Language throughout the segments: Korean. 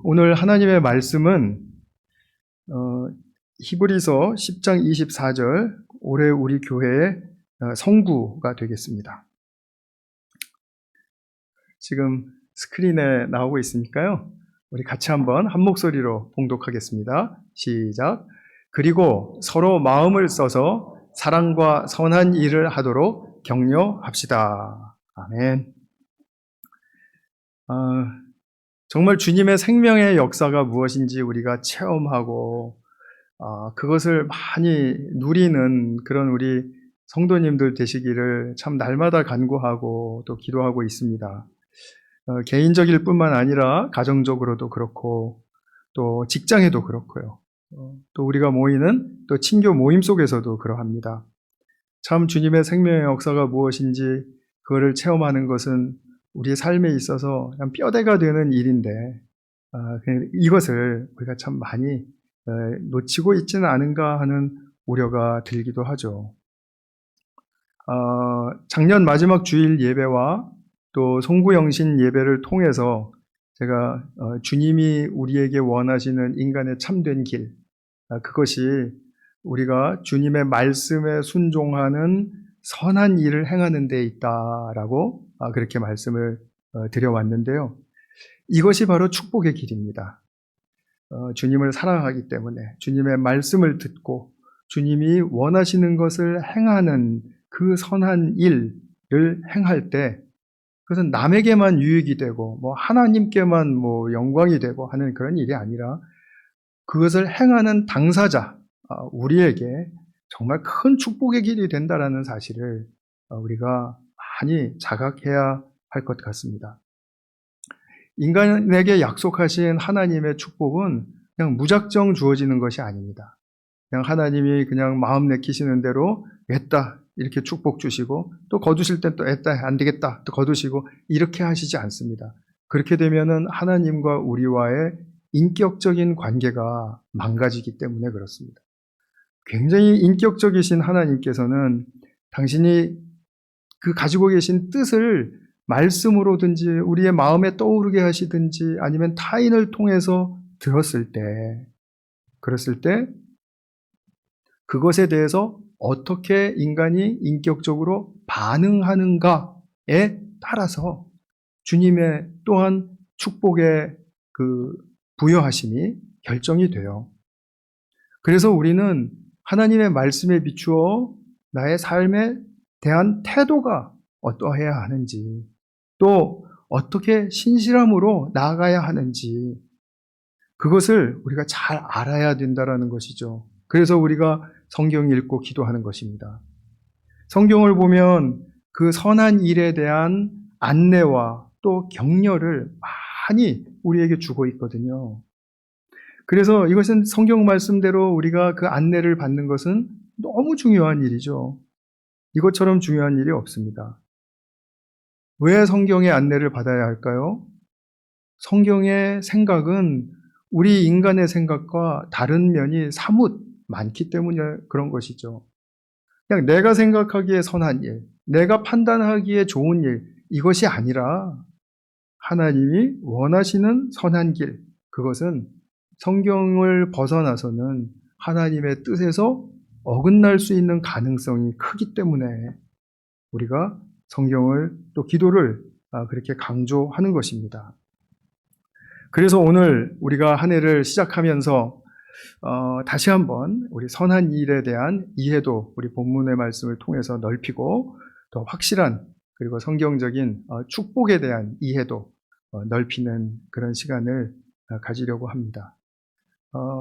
오늘 하나님의 말씀은 히브리서 10장 24절 올해 우리 교회의 성구가 되겠습니다. 지금 스크린에 나오고 있으니까요. 우리 같이 한번 한 목소리로 봉독하겠습니다. 시작. 그리고 서로 마음을 써서 사랑과 선한 일을 하도록 격려합시다. 아멘. 정말 주님의 생명의 역사가 무엇인지 우리가 체험하고 그것을 많이 누리는 그런 우리 성도님들 되시기를 참 날마다 간구하고 또 기도하고 있습니다. 개인적일 뿐만 아니라 가정적으로도 그렇고 또 직장에도 그렇고요. 또 우리가 모이는 또 친교 모임 속에서도 그러합니다. 참 주님의 생명의 역사가 무엇인지 그거를 체험하는 것은 우리의 삶에 있어서 그냥 뼈대가 되는 일인데 이것을 우리가 참 많이 놓치고 있지는 않은가 하는 우려가 들기도 하죠. 작년 마지막 주일 예배와 또 송구영신 예배를 통해서 제가 주님이 우리에게 원하시는 인간의 참된 길, 그것이 우리가 주님의 말씀에 순종하는 선한 일을 행하는 데 있다라고 그렇게 말씀을 드려왔는데요. 이것이 바로 축복의 길입니다. 주님을 사랑하기 때문에 주님의 말씀을 듣고 주님이 원하시는 것을 행하는 그 선한 일을 행할 때 그것은 남에게만 유익이 되고 하나님께만 영광이 되고 하는 그런 일이 아니라 그것을 행하는 당사자, 우리에게 정말 큰 축복의 길이 된다라는 사실을 우리가 많이 자각해야 할 것 같습니다. 인간에게 약속하신 하나님의 축복은 그냥 무작정 주어지는 것이 아닙니다. 그냥 하나님이 그냥 마음 내키시는 대로 했다 이렇게 축복 주시고 또 거두실 땐 또 했다 안 되겠다 또 거두시고 이렇게 하시지 않습니다. 그렇게 되면은 하나님과 우리와의 인격적인 관계가 망가지기 때문에 그렇습니다. 굉장히 인격적이신 하나님께서는 당신이 그 가지고 계신 뜻을 말씀으로든지 우리의 마음에 떠오르게 하시든지 아니면 타인을 통해서 들었을 때 그것에 대해서 어떻게 인간이 인격적으로 반응하는가에 따라서 주님의 또한 축복의 그 부여하심이 결정이 돼요. 그래서 우리는 하나님의 말씀에 비추어 나의 삶에 대한 태도가 어떠해야 하는지 또 어떻게 신실함으로 나아가야 하는지 그것을 우리가 잘 알아야 된다는 것이죠. 그래서 우리가 성경 읽고 기도하는 것입니다. 성경을 보면 그 선한 일에 대한 안내와 또 격려를 많이 우리에게 주고 있거든요. 그래서 이것은 성경 말씀대로 우리가 그 안내를 받는 것은 너무 중요한 일이죠. 이것처럼 중요한 일이 없습니다. 왜 성경의 안내를 받아야 할까요? 성경의 생각은 우리 인간의 생각과 다른 면이 사뭇 많기 때문에 그런 것이죠. 그냥 내가 생각하기에 선한 일, 내가 판단하기에 좋은 일, 이것이 아니라 하나님이 원하시는 선한 길, 그것은 성경을 벗어나서는 하나님의 뜻에서 어긋날 수 있는 가능성이 크기 때문에 우리가 성경을 또 기도를 그렇게 강조하는 것입니다. 그래서 오늘 우리가 한 해를 시작하면서 다시 한번 우리 선한 일에 대한 이해도 우리 본문의 말씀을 통해서 넓히고 더 확실한 그리고 성경적인 축복에 대한 이해도 넓히는 그런 시간을 가지려고 합니다.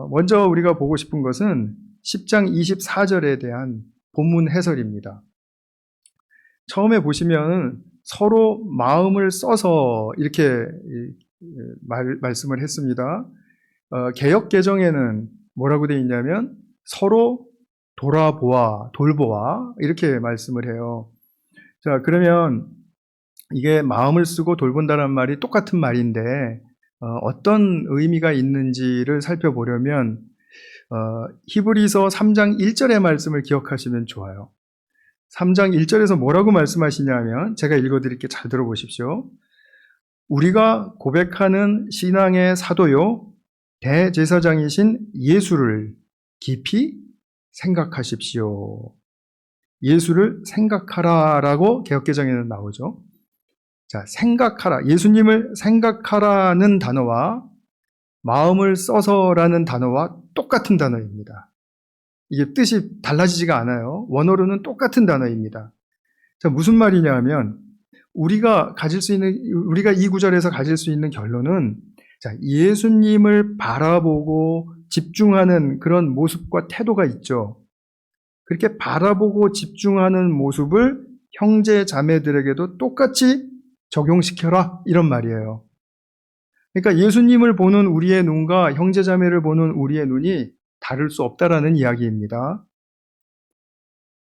먼저 우리가 보고 싶은 것은 10장 24절에 대한 본문 해설입니다. 처음에 보시면 서로 마음을 써서 이렇게 말씀을 했습니다. 개역 개정에는 뭐라고 되어 있냐면 서로 돌보아 이렇게 말씀을 해요. 자, 그러면 이게 마음을 쓰고 돌본다는 말이 똑같은 말인데 어떤 의미가 있는지를 살펴보려면 히브리서 3장 1절의 말씀을 기억하시면 좋아요. 3장 1절에서 뭐라고 말씀하시냐면 제가 읽어드릴게요. 잘 들어보십시오. 우리가 고백하는 신앙의 사도요, 대제사장이신 예수를 깊이 생각하십시오. 예수를 생각하라라고 개역개정에는 나오죠. 자, 생각하라. 예수님을 생각하라는 단어와 마음을 써서라는 단어와 똑같은 단어입니다. 이게 뜻이 달라지지가 않아요. 원어로는 똑같은 단어입니다. 자, 무슨 말이냐 하면 우리가 이 구절에서 가질 수 있는 결론은, 자, 예수님을 바라보고 집중하는 그런 모습과 태도가 있죠. 그렇게 바라보고 집중하는 모습을 형제 자매들에게도 똑같이 적용시켜라, 이런 말이에요. 그러니까 예수님을 보는 우리의 눈과 형제 자매를 보는 우리의 눈이 다를 수 없다라는 이야기입니다.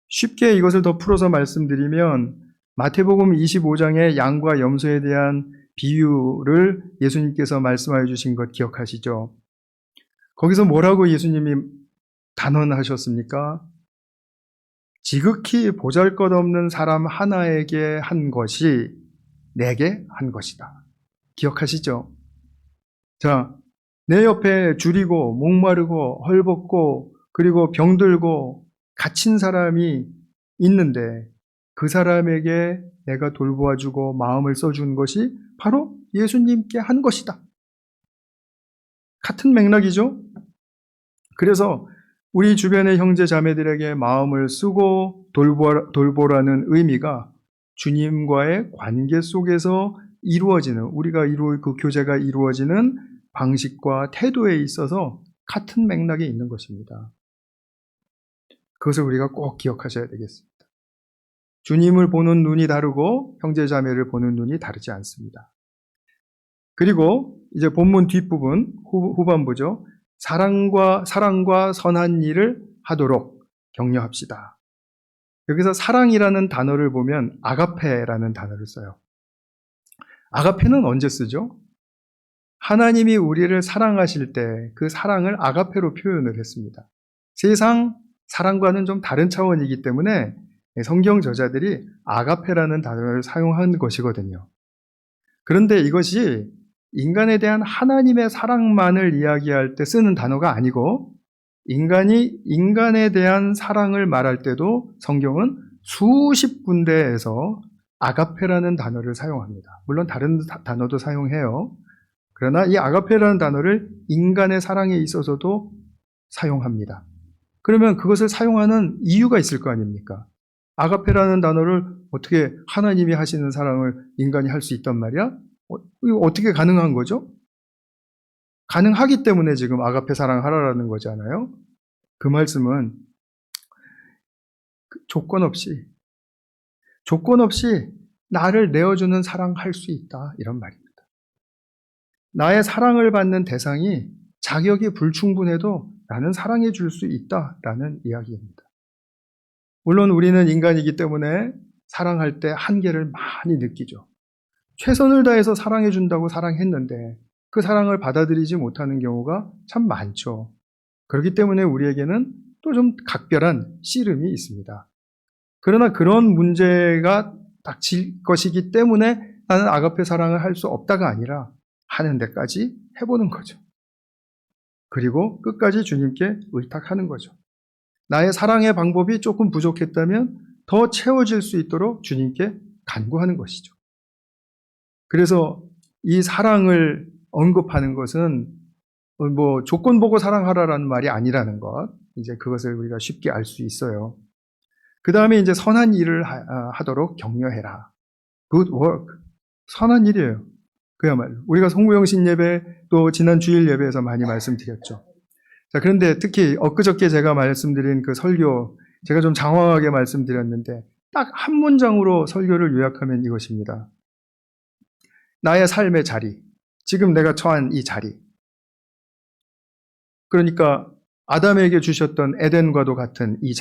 쉽게 이것을 더 풀어서 말씀드리면 마태복음 25장의 양과 염소에 대한 비유를 예수님께서 말씀하여 주신 것 기억하시죠? 거기서 뭐라고 예수님이 단언하셨습니까? 지극히 보잘것없는 사람 하나에게 한 것이 내게 한 것이다. 기억하시죠? 자, 내 옆에 줄이고 목마르고 헐벗고 그리고 병들고 갇힌 사람이 있는데 그 사람에게 내가 돌보아주고 마음을 써준 것이 바로 예수님께 한 것이다. 같은 맥락이죠? 그래서 우리 주변의 형제 자매들에게 마음을 쓰고 돌보라는 의미가 주님과의 관계 속에서 이루어지는, 우리가 이루어 그 교제가 이루어지는 방식과 태도에 있어서 같은 맥락에 있는 것입니다. 그것을 우리가 꼭 기억하셔야 되겠습니다. 주님을 보는 눈이 다르고 형제 자매를 보는 눈이 다르지 않습니다. 그리고 이제 본문 뒷부분 후반부죠. 사랑과 선한 일을 하도록 격려합시다. 여기서 사랑이라는 단어를 보면 아가페라는 단어를 써요. 아가페는 언제 쓰죠? 하나님이 우리를 사랑하실 때 그 사랑을 아가페로 표현을 했습니다. 세상 사랑과는 좀 다른 차원이기 때문에 성경 저자들이 아가페라는 단어를 사용한 것이거든요. 그런데 이것이 인간에 대한 하나님의 사랑만을 이야기할 때 쓰는 단어가 아니고 인간이 인간에 대한 사랑을 말할 때도 성경은 수십 군데에서 아가페라는 단어를 사용합니다. 물론 다른 단어도 사용해요. 그러나 이 아가페라는 단어를 인간의 사랑에 있어서도 사용합니다. 그러면 그것을 사용하는 이유가 있을 거 아닙니까? 아가페라는 단어를 어떻게 하나님이 하시는 사랑을 인간이 할 수 있단 말이야? 이거 어떻게 가능한 거죠? 가능하기 때문에 지금 아가페 사랑하라라는 거잖아요. 그 말씀은 조건 없이 나를 내어주는 사랑할 수 있다, 이런 말입니다. 나의 사랑을 받는 대상이 자격이 불충분해도 나는 사랑해 줄 수 있다라는 이야기입니다. 물론 우리는 인간이기 때문에 사랑할 때 한계를 많이 느끼죠. 최선을 다해서 사랑해 준다고 사랑했는데 그 사랑을 받아들이지 못하는 경우가 참 많죠. 그렇기 때문에 우리에게는 또 좀 각별한 씨름이 있습니다. 그러나 그런 문제가 닥칠 것이기 때문에 나는 아가페 사랑을 할 수 없다가 아니라 하는 데까지 해보는 거죠. 그리고 끝까지 주님께 의탁하는 거죠. 나의 사랑의 방법이 조금 부족했다면 더 채워질 수 있도록 주님께 간구하는 것이죠. 그래서 이 사랑을 언급하는 것은 조건 보고 사랑하라라는 말이 아니라는 것, 이제 그것을 우리가 쉽게 알 수 있어요. 그 다음에 이제 선한 일을 하도록 격려해라. Good work. 선한 일이에요. 그야말로. 우리가 송구영신 예배, 또 지난 주일 예배에서 많이 말씀드렸죠. 자, 그런데 특히 엊그저께 제가 말씀드린 그 설교, 제가 좀 장황하게 말씀드렸는데 딱 한 문장으로 설교를 요약하면 이것입니다. 나의 삶의 자리, 지금 내가 처한 이 자리. 그러니까 아담에게 주셨던 에덴과도 같은 이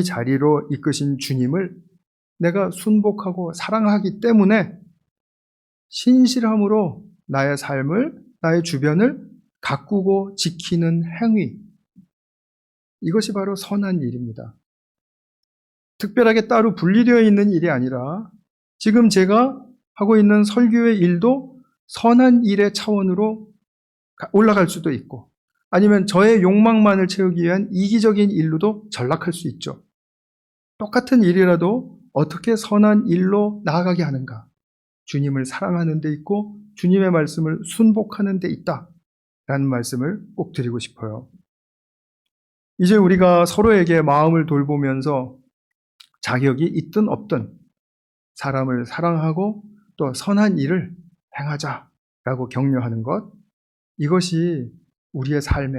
자리로 이끄신 주님을 내가 순복하고 사랑하기 때문에 신실함으로 나의 삶을, 나의 주변을 가꾸고 지키는 행위. 이것이 바로 선한 일입니다. 특별하게 따로 분리되어 있는 일이 아니라 지금 제가 하고 있는 설교의 일도 선한 일의 차원으로 올라갈 수도 있고, 아니면 저의 욕망만을 채우기 위한 이기적인 일로도 전락할 수 있죠. 똑같은 일이라도 어떻게 선한 일로 나아가게 하는가? 주님을 사랑하는 데 있고 주님의 말씀을 순복하는 데 있다라는 말씀을 꼭 드리고 싶어요. 이제 우리가 서로에게 마음을 돌보면서 자격이 있든 없든 사람을 사랑하고 또 선한 일을 행하자라고 격려하는 것, 이것이 우리의 삶에,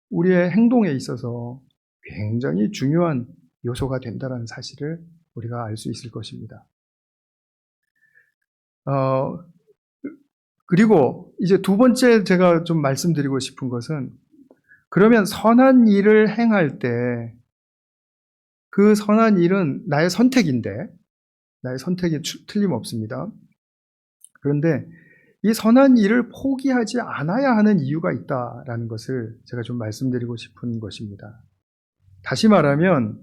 우리의 행동에 있어서 굉장히 중요한 요소가 된다는 사실을 우리가 알 수 있을 것입니다. 그리고 이제 두 번째 제가 좀 말씀드리고 싶은 것은, 그러면 선한 일을 행할 때 그 선한 일은 나의 선택인데, 나의 선택이 틀림없습니다. 그런데 이 선한 일을 포기하지 않아야 하는 이유가 있다라는 것을 제가 좀 말씀드리고 싶은 것입니다. 다시 말하면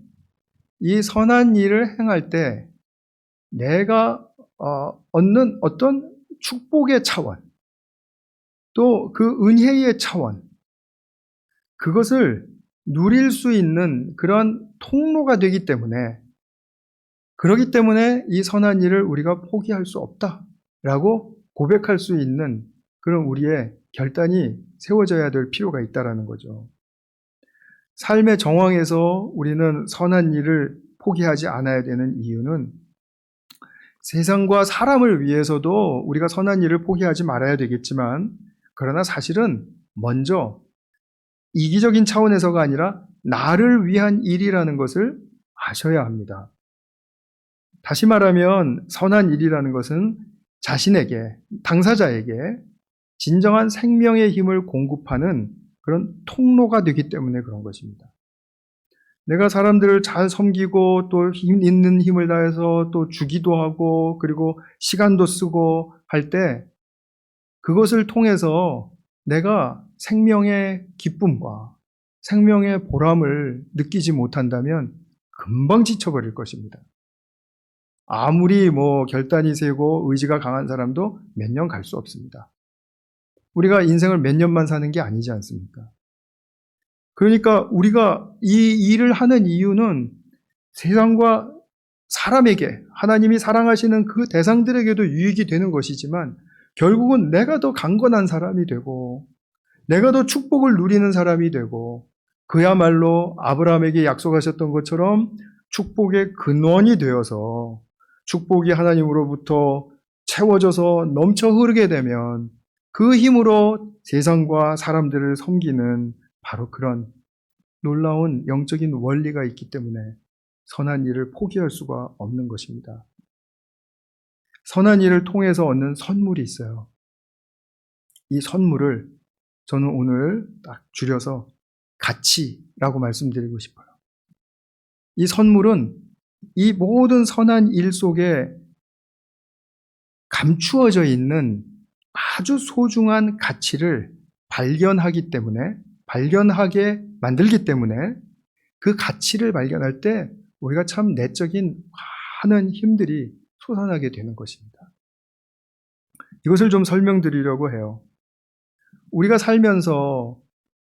이 선한 일을 행할 때 내가 얻는 어떤 축복의 차원, 또 그 은혜의 차원, 그것을 누릴 수 있는 그런 통로가 되기 때문에, 그렇기 때문에 이 선한 일을 우리가 포기할 수 없다라고 고백할 수 있는 그런 우리의 결단이 세워져야 될 필요가 있다라는 거죠. 삶의 정황에서 우리는 선한 일을 포기하지 않아야 되는 이유는, 세상과 사람을 위해서도 우리가 선한 일을 포기하지 말아야 되겠지만, 그러나 사실은 먼저 이기적인 차원에서가 아니라 나를 위한 일이라는 것을 아셔야 합니다. 다시 말하면 선한 일이라는 것은 자신에게, 당사자에게 진정한 생명의 힘을 공급하는 그런 통로가 되기 때문에 그런 것입니다. 내가 사람들을 잘 섬기고 또 힘 있는 힘을 다해서 또 주기도 하고 그리고 시간도 쓰고 할 때, 그것을 통해서 내가 생명의 기쁨과 생명의 보람을 느끼지 못한다면 금방 지쳐버릴 것입니다. 아무리 결단이 세고 의지가 강한 사람도 몇 년 갈 수 없습니다. 우리가 인생을 몇 년만 사는 게 아니지 않습니까? 그러니까 우리가 이 일을 하는 이유는 세상과 사람에게, 하나님이 사랑하시는 그 대상들에게도 유익이 되는 것이지만, 결국은 내가 더 강건한 사람이 되고 내가 더 축복을 누리는 사람이 되고, 그야말로 아브라함에게 약속하셨던 것처럼 축복의 근원이 되어서 축복이 하나님으로부터 채워져서 넘쳐 흐르게 되면 그 힘으로 세상과 사람들을 섬기는 바로 그런 놀라운 영적인 원리가 있기 때문에 선한 일을 포기할 수가 없는 것입니다. 선한 일을 통해서 얻는 선물이 있어요. 이 선물을 저는 오늘 딱 줄여서 가치라고 말씀드리고 싶어요. 이 선물은 이 모든 선한 일 속에 감추어져 있는 아주 소중한 가치를 발견하게 만들기 때문에, 그 가치를 발견할 때 우리가 참 내적인 많은 힘들이 솟아나게 되는 것입니다. 이것을 좀 설명드리려고 해요. 우리가 살면서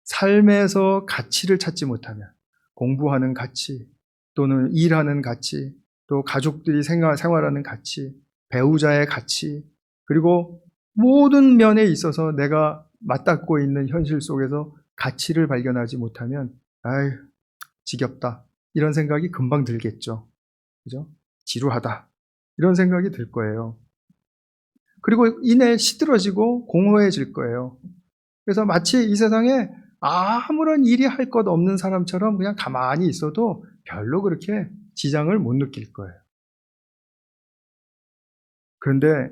삶에서 가치를 찾지 못하면, 공부하는 가치, 또는 일하는 가치, 또 가족들이 생활하는 가치, 배우자의 가치, 그리고 모든 면에 있어서 내가 맞닿고 있는 현실 속에서 가치를 발견하지 못하면, 아유, 지겹다, 이런 생각이 금방 들겠죠. 그죠? 지루하다, 이런 생각이 들 거예요. 그리고 이내 시들어지고 공허해질 거예요. 그래서 마치 이 세상에 아무런 일이 할 것 없는 사람처럼 그냥 가만히 있어도 별로 그렇게 지장을 못 느낄 거예요. 그런데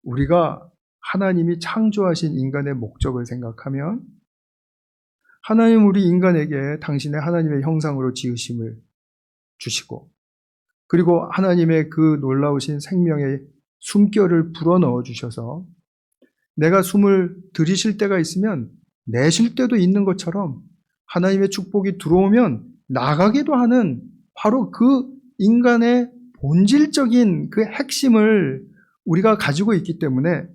우리가 하나님이 창조하신 인간의 목적을 생각하면, 하나님 우리 인간에게 당신의 하나님의 형상으로 지으심을 주시고, 그리고 하나님의 그 놀라우신 생명의 숨결을 불어넣어 주셔서 내가 숨을 들이쉴 때가 있으면 내쉴 때도 있는 것처럼 하나님의 축복이 들어오면 나가기도 하는 바로 그 인간의 본질적인 그 핵심을 우리가 가지고 있기 때문에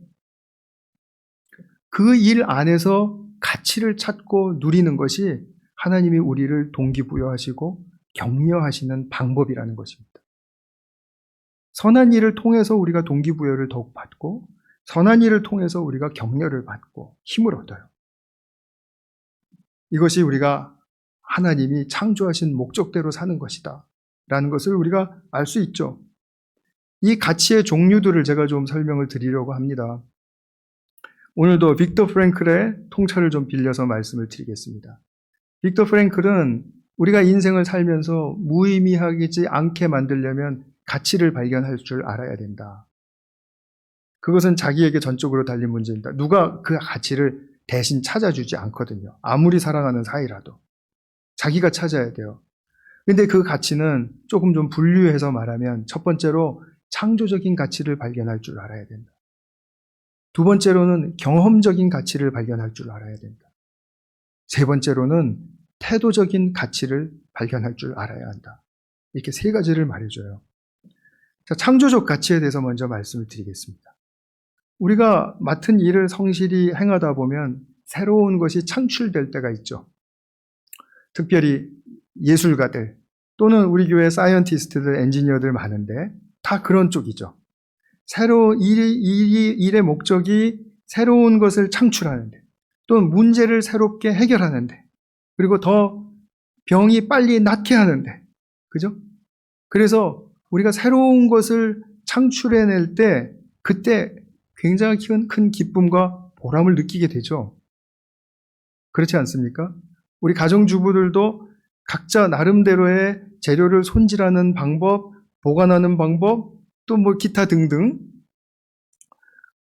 그 일 안에서 가치를 찾고 누리는 것이 하나님이 우리를 동기부여하시고 격려하시는 방법이라는 것입니다. 선한 일을 통해서 우리가 동기부여를 더욱 받고 선한 일을 통해서 우리가 격려를 받고 힘을 얻어요. 이것이 우리가 하나님이 창조하신 목적대로 사는 것이다 라는 것을 우리가 알 수 있죠. 이 가치의 종류들을 제가 좀 설명을 드리려고 합니다. 오늘도 빅터 프랭클의 통찰을 좀 빌려서 말씀을 드리겠습니다. 빅터 프랭클은 우리가 인생을 살면서 무의미하지 않게 만들려면 가치를 발견할 줄 알아야 된다. 그것은 자기에게 전적으로 달린 문제입니다. 누가 그 가치를 대신 찾아주지 않거든요. 아무리 사랑하는 사이라도. 자기가 찾아야 돼요. 근데 그 가치는 조금 좀 분류해서 말하면 첫 번째로 창조적인 가치를 발견할 줄 알아야 된다. 두 번째로는 경험적인 가치를 발견할 줄 알아야 된다. 세 번째로는 태도적인 가치를 발견할 줄 알아야 한다. 이렇게 세 가지를 말해줘요. 자, 창조적 가치에 대해서 먼저 말씀을 드리겠습니다. 우리가 맡은 일을 성실히 행하다 보면 새로운 것이 창출될 때가 있죠. 특별히 예술가들 또는 우리 교회 사이언티스트들, 엔지니어들 많은데 다 그런 쪽이죠. 일의 목적이 새로운 것을 창출하는데 또는 문제를 새롭게 해결하는데 그리고 더 병이 빨리 낫게 하는데 그죠? 그래서 우리가 새로운 것을 창출해낼 때 그때 굉장히 큰 기쁨과 보람을 느끼게 되죠. 그렇지 않습니까? 우리 가정주부들도 각자 나름대로의 재료를 손질하는 방법, 보관하는 방법, 또 뭐 기타 등등.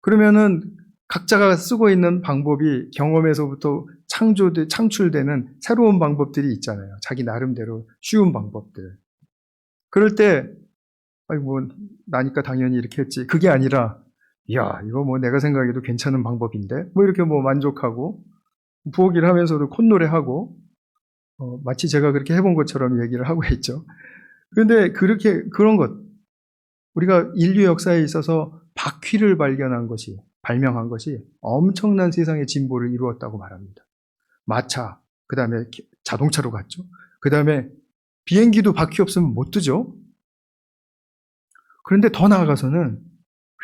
그러면은 각자가 쓰고 있는 방법이 경험에서부터 창출되는 새로운 방법들이 있잖아요. 자기 나름대로 쉬운 방법들. 그럴 때, 아이 뭐 나니까 당연히 이렇게 했지. 그게 아니라, 야 이거 뭐 내가 생각해도 괜찮은 방법인데, 뭐 이렇게 뭐 만족하고 부엌일 하면서도 콧노래하고, 마치 제가 그렇게 해본 것처럼 얘기를 하고 있죠. 그런데 그런 것. 우리가 인류 역사에 있어서 바퀴를 발명한 것이 엄청난 세상의 진보를 이루었다고 말합니다. 마차, 그 다음에 자동차로 갔죠. 그 다음에 비행기도 바퀴 없으면 못 뜨죠. 그런데 더 나아가서는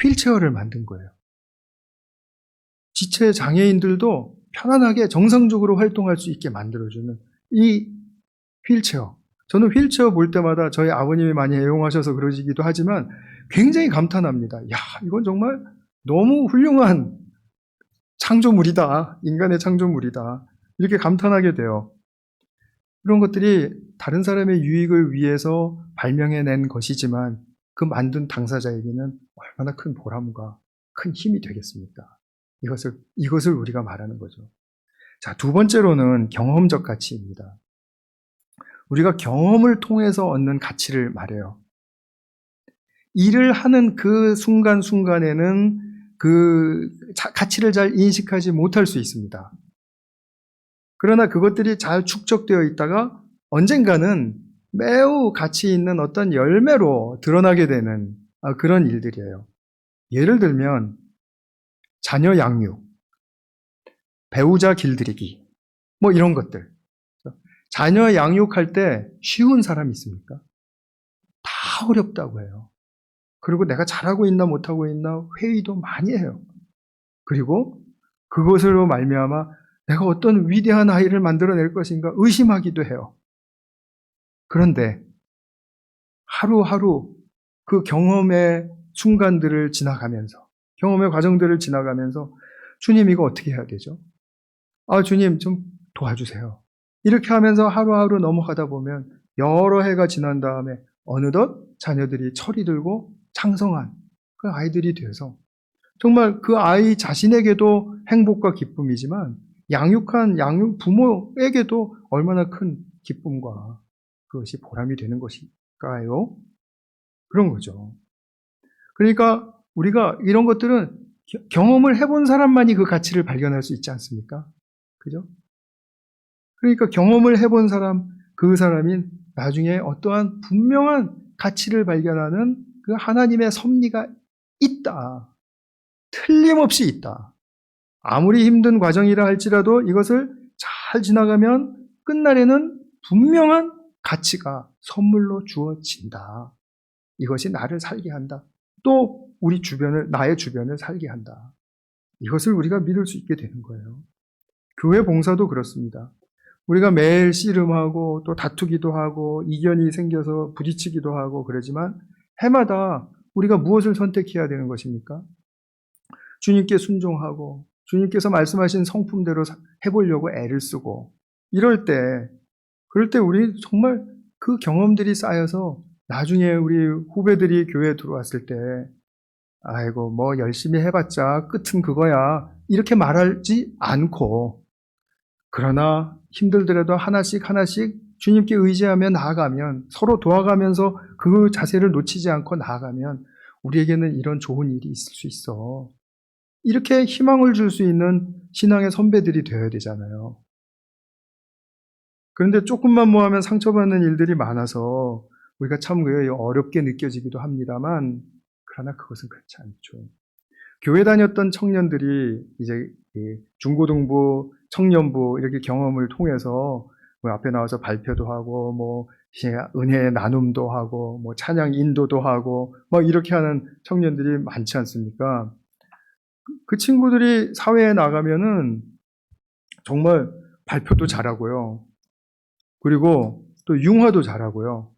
휠체어를 만든 거예요. 지체 장애인들도 편안하게 정상적으로 활동할 수 있게 만들어주는 이 휠체어. 저는 휠체어 볼 때마다 저희 아버님이 많이 애용하셔서 그러시기도 하지만 굉장히 감탄합니다. 야, 이건 정말 너무 훌륭한 창조물이다. 인간의 창조물이다. 이렇게 감탄하게 돼요. 그런 것들이 다른 사람의 유익을 위해서 발명해낸 것이지만 그 만든 당사자에게는 얼마나 큰 보람과 큰 힘이 되겠습니까? 이것을 우리가 말하는 거죠. 자, 두 번째로는 경험적 가치입니다. 우리가 경험을 통해서 얻는 가치를 말해요. 일을 하는 그 순간순간에는 그 가치를 잘 인식하지 못할 수 있습니다. 그러나 그것들이 잘 축적되어 있다가 언젠가는 매우 가치 있는 어떤 열매로 드러나게 되는 그런 일들이에요. 예를 들면 자녀 양육, 배우자 길들이기, 뭐 이런 것들. 자녀 양육할 때 쉬운 사람이 있습니까? 다 어렵다고 해요. 그리고 내가 잘하고 있나 못하고 있나 회의도 많이 해요. 그리고 그것으로 말미암아 내가 어떤 위대한 아이를 만들어낼 것인가 의심하기도 해요. 그런데 하루하루 그 경험의 순간들을 지나가면서 경험의 과정들을 지나가면서 주님 이거 어떻게 해야 되죠? 주님 좀 도와주세요. 이렇게 하면서 하루하루 넘어가다 보면 여러 해가 지난 다음에 어느덧 자녀들이 철이 들고 창성한 그 아이들이 되어서 정말 그 아이 자신에게도 행복과 기쁨이지만 양육한 부모에게도 얼마나 큰 기쁨과 그것이 보람이 되는 것일까요? 그런 거죠. 그러니까 우리가 이런 것들은 경험을 해본 사람만이 그 가치를 발견할 수 있지 않습니까? 그죠? 그러니까 경험을 해본 사람, 그 사람이 나중에 어떠한 분명한 가치를 발견하는 그 하나님의 섭리가 있다. 틀림없이 있다. 아무리 힘든 과정이라 할지라도 이것을 잘 지나가면 끝날에는 분명한 가치가 선물로 주어진다. 이것이 나를 살게 한다. 또 우리 주변을, 나의 주변을 살게 한다. 이것을 우리가 믿을 수 있게 되는 거예요. 교회 봉사도 그렇습니다. 우리가 매일 씨름하고 또 다투기도 하고 이견이 생겨서 부딪히기도 하고 그러지만 해마다 우리가 무엇을 선택해야 되는 것입니까? 주님께 순종하고 주님께서 말씀하신 성품대로 해보려고 애를 쓰고 그럴 때 우리 정말 그 경험들이 쌓여서 나중에 우리 후배들이 교회에 들어왔을 때 아이고 뭐 열심히 해봤자 끝은 그거야 이렇게 말하지 않고 그러나 힘들더라도 하나씩 하나씩 주님께 의지하며 나아가면 서로 도와가면서 그 자세를 놓치지 않고 나아가면 우리에게는 이런 좋은 일이 있을 수 있어. 이렇게 희망을 줄 수 있는 신앙의 선배들이 되어야 되잖아요. 그런데 조금만 뭐 하면 상처받는 일들이 많아서 우리가 참 어렵게 느껴지기도 합니다만 그러나 그것은 그렇지 않죠. 교회 다녔던 청년들이 이제 중고등부, 청년부 이렇게 경험을 통해서 뭐 앞에 나와서 발표도 하고 뭐 은혜의 나눔도 하고 뭐 찬양 인도도 하고 뭐 이렇게 하는 청년들이 많지 않습니까? 그 친구들이 사회에 나가면은 정말 발표도 잘하고요. 그리고 또 융화도 잘하고요.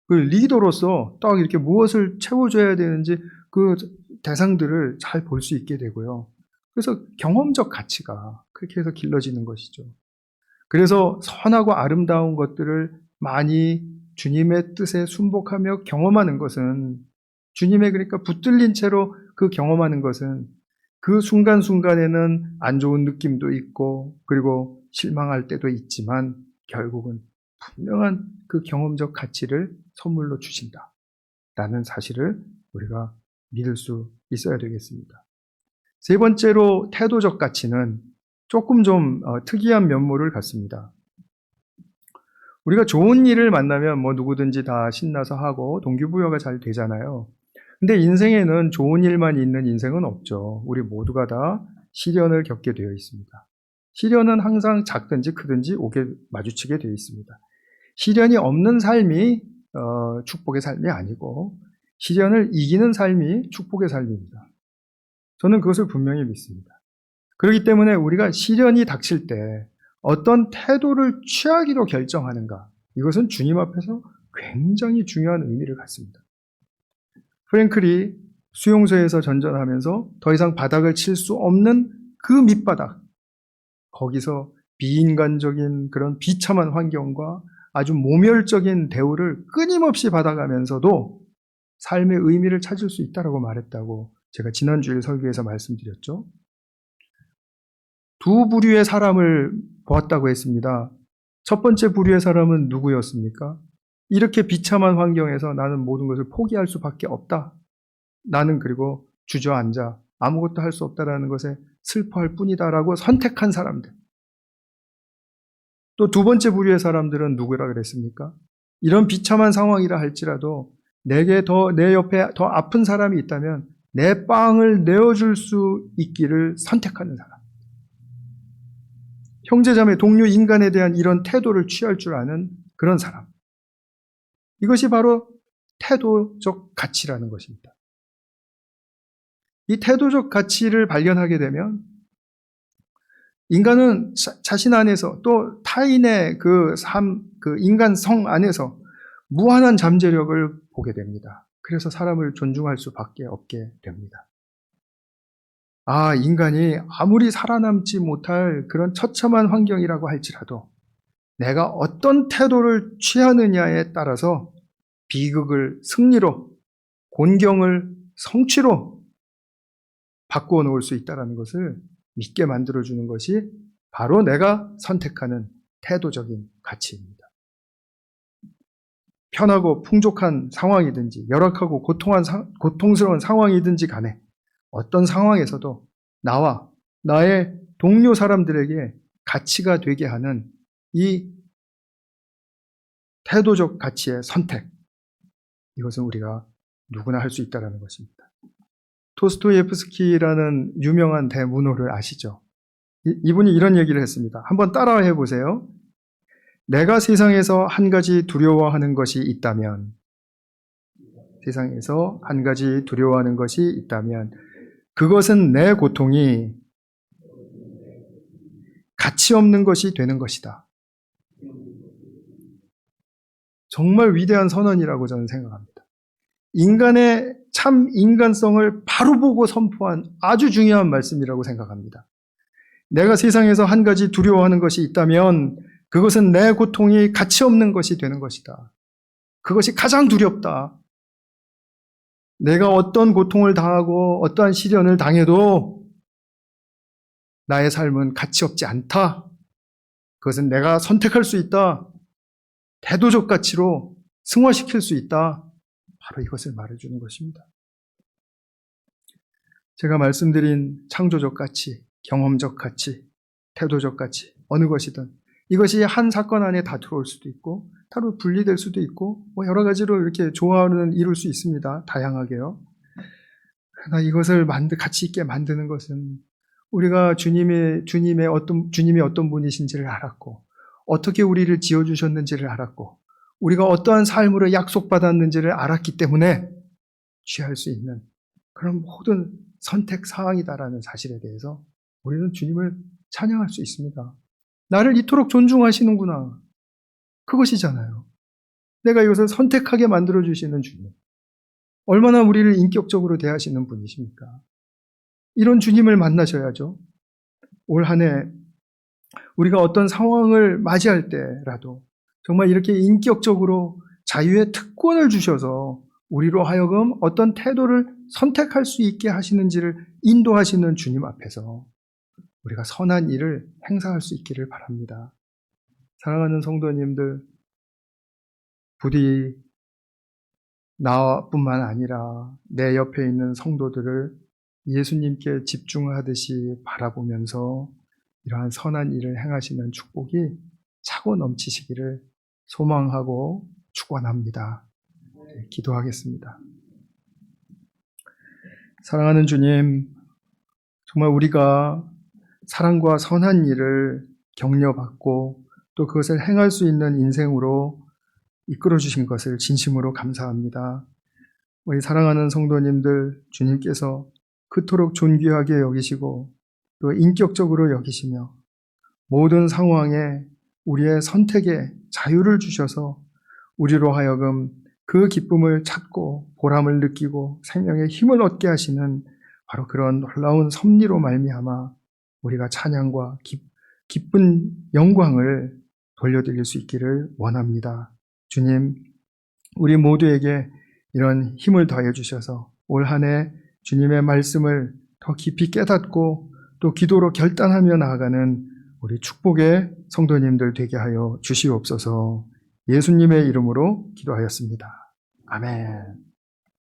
그 리더로서 딱 이렇게 무엇을 채워줘야 되는지 그 대상들을 잘 볼 수 있게 되고요. 그래서 경험적 가치가 그렇게 해서 길러지는 것이죠. 그래서 선하고 아름다운 것들을 많이 주님의 뜻에 순복하며 경험하는 것은 주님의 그러니까 붙들린 채로 그 경험하는 것은 그 순간순간에는 안 좋은 느낌도 있고 그리고 실망할 때도 있지만 결국은 분명한 그 경험적 가치를 선물로 주신다. 라는 사실을 우리가 믿을 수 있어야 되겠습니다. 세 번째로 태도적 가치는 조금 좀 특이한 면모를 갖습니다. 우리가 좋은 일을 만나면 뭐 누구든지 다 신나서 하고 동기부여가 잘 되잖아요. 근데 인생에는 좋은 일만 있는 인생은 없죠. 우리 모두가 다 시련을 겪게 되어 있습니다. 시련은 항상 작든지 크든지 오게 마주치게 되어 있습니다. 시련이 없는 삶이 축복의 삶이 아니고 시련을 이기는 삶이 축복의 삶입니다. 저는 그것을 분명히 믿습니다. 그렇기 때문에 우리가 시련이 닥칠 때 어떤 태도를 취하기로 결정하는가 이것은 주님 앞에서 굉장히 중요한 의미를 갖습니다. 프랭클이 수용소에서 전전하면서 더 이상 바닥을 칠 수 없는 그 밑바닥 거기서 비인간적인 그런 비참한 환경과 아주 모멸적인 대우를 끊임없이 받아가면서도 삶의 의미를 찾을 수 있다고 말했다고 제가 지난주에 설교에서 말씀드렸죠. 두 부류의 사람을 보았다고 했습니다. 첫 번째 부류의 사람은 누구였습니까? 이렇게 비참한 환경에서 나는 모든 것을 포기할 수밖에 없다. 나는 그리고 주저앉아 아무것도 할 수 없다라는 것에 슬퍼할 뿐이다라고 선택한 사람들. 또 두 번째 부류의 사람들은 누구라 그랬습니까? 이런 비참한 상황이라 할지라도 내 옆에 더 아픈 사람이 있다면 내 빵을 내어줄 수 있기를 선택하는 사람. 형제자매, 동료, 인간에 대한 이런 태도를 취할 줄 아는 그런 사람. 이것이 바로 태도적 가치라는 것입니다. 이 태도적 가치를 발견하게 되면 인간은 자신 안에서 또 타인의 그 인간성 안에서 무한한 잠재력을 보게 됩니다. 그래서 사람을 존중할 수밖에 없게 됩니다. 인간이 아무리 살아남지 못할 그런 처참한 환경이라고 할지라도 내가 어떤 태도를 취하느냐에 따라서 비극을 승리로, 곤경을 성취로 바꾸어 놓을 수 있다는 것을 믿게 만들어주는 것이 바로 내가 선택하는 태도적인 가치입니다. 편하고 풍족한 상황이든지 열악하고 고통스러운 상황이든지 간에 어떤 상황에서도 나와 나의 동료 사람들에게 가치가 되게 하는 이 태도적 가치의 선택, 이것은 우리가 누구나 할 수 있다는 것입니다. 도스토예프스키라는 유명한 대문호를 아시죠? 이분이 이런 얘기를 했습니다. 한번 따라해 보세요. 내가 세상에서 한 가지 두려워하는 것이 있다면, 세상에서 한 가지 두려워하는 것이 있다면, 그것은 내 고통이 가치 없는 것이 되는 것이다. 정말 위대한 선언이라고 저는 생각합니다. 인간의 참 인간성을 바로 보고 선포한 아주 중요한 말씀이라고 생각합니다. 내가 세상에서 한 가지 두려워하는 것이 있다면 그것은 내 고통이 가치 없는 것이 되는 것이다. 그것이 가장 두렵다. 내가 어떤 고통을 당하고 어떠한 시련을 당해도 나의 삶은 가치 없지 않다. 그것은 내가 선택할 수 있다. 대도적 가치로 승화시킬 수 있다. 바로 이것을 말해주는 것입니다. 제가 말씀드린 창조적 가치, 경험적 가치, 태도적 가치, 어느 것이든 이것이 한 사건 안에 다 들어올 수도 있고 따로 분리될 수도 있고 여러 가지로 이렇게 조화는 이룰 수 있습니다. 다양하게요. 그러나 이것을 가치 있게 만드는 것은 우리가 주님이 어떤 분이신지를 알았고 어떻게 우리를 지어주셨는지를 알았고 우리가 어떠한 삶으로 약속받았는지를 알았기 때문에 취할 수 있는 그런 모든 선택 사항이다라는 사실에 대해서 우리는 주님을 찬양할 수 있습니다. 나를 이토록 존중하시는구나. 그것이잖아요. 내가 이것을 선택하게 만들어주시는 주님. 얼마나 우리를 인격적으로 대하시는 분이십니까? 이런 주님을 만나셔야죠. 올 한 해 우리가 어떤 상황을 맞이할 때라도 정말 이렇게 인격적으로 자유의 특권을 주셔서 우리로 하여금 어떤 태도를 선택할 수 있게 하시는지를 인도하시는 주님 앞에서 우리가 선한 일을 행사할 수 있기를 바랍니다. 사랑하는 성도님들, 부디 나뿐만 아니라 내 옆에 있는 성도들을 예수님께 집중하듯이 바라보면서 이러한 선한 일을 행하시는 축복이 차고 넘치시기를 소망하고 축원합니다. 기도하겠습니다. 사랑하는 주님, 정말 우리가 사랑과 선한 일을 격려받고 또 그것을 행할 수 있는 인생으로 이끌어 주신 것을 진심으로 감사합니다. 우리 사랑하는 성도님들, 주님께서 그토록 존귀하게 여기시고 또 인격적으로 여기시며 모든 상황에 우리의 선택에 자유를 주셔서 우리로 하여금 그 기쁨을 찾고 보람을 느끼고 생명의 힘을 얻게 하시는 바로 그런 놀라운 섭리로 말미암아 우리가 찬양과 기쁜 영광을 돌려드릴 수 있기를 원합니다. 주님, 우리 모두에게 이런 힘을 더해 주셔서 올 한 해 주님의 말씀을 더 깊이 깨닫고 또 기도로 결단하며 나아가는 우리 축복의 성도님들 되게 하여 주시옵소서. 예수님의 이름으로 기도하였습니다. 아멘.